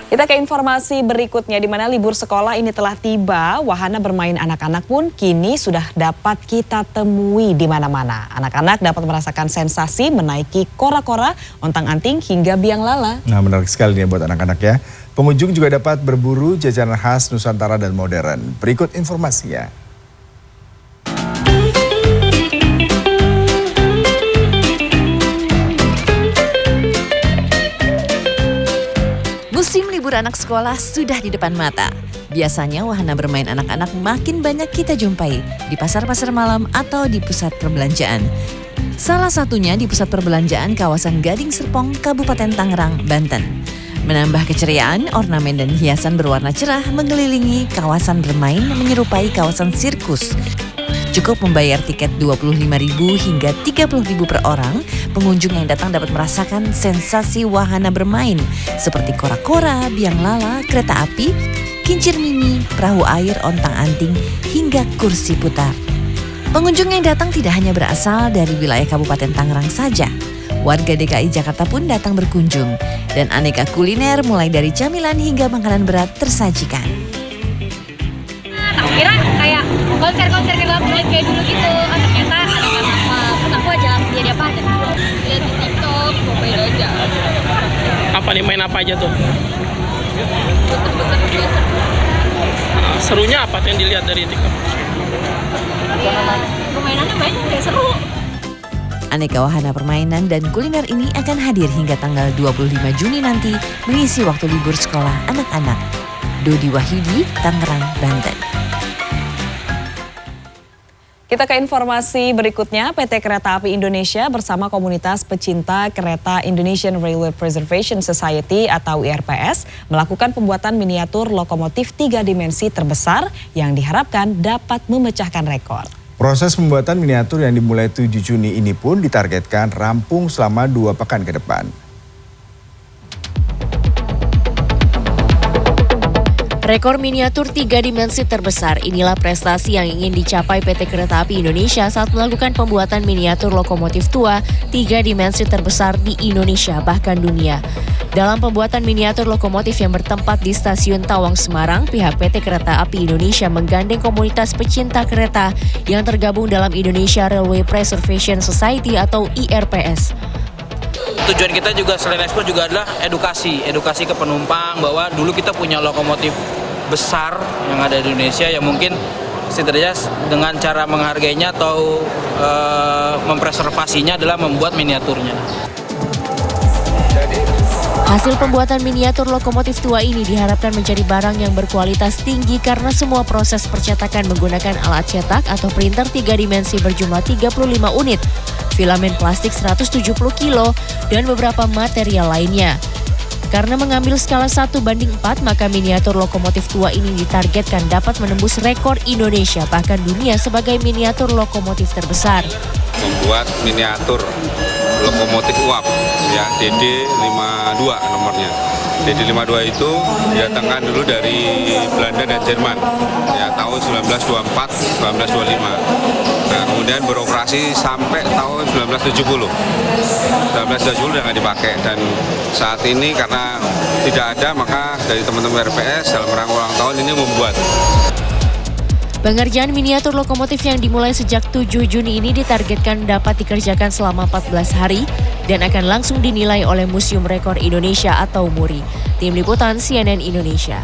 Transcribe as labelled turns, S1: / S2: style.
S1: Kita ke informasi berikutnya, di mana libur sekolah ini telah tiba. Wahana bermain anak-anak pun kini sudah dapat kita temui di mana-mana. Anak-anak dapat merasakan sensasi menaiki kora-kora, ontang-anting hingga biang lala.
S2: Nah, menarik sekali nih buat anak-anak ya. Pengunjung juga dapat berburu jajanan khas Nusantara dan modern. Berikut informasinya.
S3: Musim libur anak sekolah sudah di depan mata. Biasanya wahana bermain anak-anak makin banyak kita jumpai di pasar-pasar malam atau di pusat perbelanjaan. Salah satunya di pusat perbelanjaan kawasan Gading Serpong, Kabupaten Tangerang, Banten. Menambah keceriaan, ornamen dan hiasan berwarna cerah mengelilingi kawasan bermain menyerupai kawasan sirkus. Cukup membayar tiket Rp25.000 hingga Rp30.000 per orang, pengunjung yang datang dapat merasakan sensasi wahana bermain seperti kora-kora, biang lala, kereta api, kincir mini, perahu air, ontang-anting, hingga kursi putar. Pengunjung yang datang tidak hanya berasal dari wilayah Kabupaten Tangerang saja. Warga DKI Jakarta pun datang berkunjung, dan aneka kuliner mulai dari camilan hingga makanan berat tersajikan.
S4: Aku kira kayak konser-konser kayak dulu gitu. Ternyata ada apa? Aku aja jadi apa aja. Lihat di TikTok, mobil aja.
S5: Apa nih, main apa aja tuh?
S4: Puter-puter biasa.
S5: Serunya apa tuh yang dilihat dari TikTok?
S4: Ya, permainannya banyak, kayak seru.
S3: Aneka wahana permainan dan kuliner ini akan hadir hingga tanggal 25 Juni nanti mengisi waktu libur sekolah anak-anak. Dodi Wahyudi, Tangerang, Banten.
S1: Kita ke informasi berikutnya, PT Kereta Api Indonesia bersama komunitas pecinta kereta Indonesian Railway Preservation Society atau IRPS melakukan pembuatan miniatur lokomotif 3 dimensi terbesar yang diharapkan dapat memecahkan rekor.
S2: Proses pembuatan miniatur yang dimulai 7 Juni ini pun ditargetkan rampung selama 2 pekan ke depan.
S6: Rekor miniatur 3 dimensi terbesar inilah prestasi yang ingin dicapai PT Kereta Api Indonesia saat melakukan pembuatan miniatur lokomotif tua 3 dimensi terbesar di Indonesia bahkan dunia. Dalam pembuatan miniatur lokomotif yang bertempat di Stasiun Tawang, Semarang, pihak PT Kereta Api Indonesia menggandeng komunitas pecinta kereta yang tergabung dalam Indonesia Railway Preservation Society atau IRPS.
S7: Tujuan kita juga selain ekspor juga adalah edukasi ke penumpang bahwa dulu kita punya lokomotif besar yang ada di Indonesia yang mungkin setidaknya dengan cara menghargainya atau mempreservasinya adalah membuat miniaturnya.
S6: Hasil pembuatan miniatur lokomotif tua ini diharapkan menjadi barang yang berkualitas tinggi karena semua proses percetakan menggunakan alat cetak atau printer 3 dimensi berjumlah 35 unit, filamen plastik 170 kilo, dan beberapa material lainnya. Karena mengambil skala 1:4, maka miniatur lokomotif tua ini ditargetkan dapat menembus rekor Indonesia bahkan dunia sebagai miniatur lokomotif terbesar.
S8: Membuat miniatur lokomotif uap ya, DD52 nomornya. DD52 itu didatangkan dulu dari Belanda dan Jerman ya, tahun 1924 1925. Nah, kemudian beroperasi sampai tahun 1970 udah nggak dipakai, dan saat ini karena tidak ada maka dari teman-teman RPS dalam rangka ulang tahun ini membuat.
S6: Pengerjaan miniatur lokomotif yang dimulai sejak 7 Juni ini ditargetkan dapat dikerjakan selama 14 hari dan akan langsung dinilai oleh Museum Rekor Indonesia atau MURI. Tim Liputan CNN Indonesia.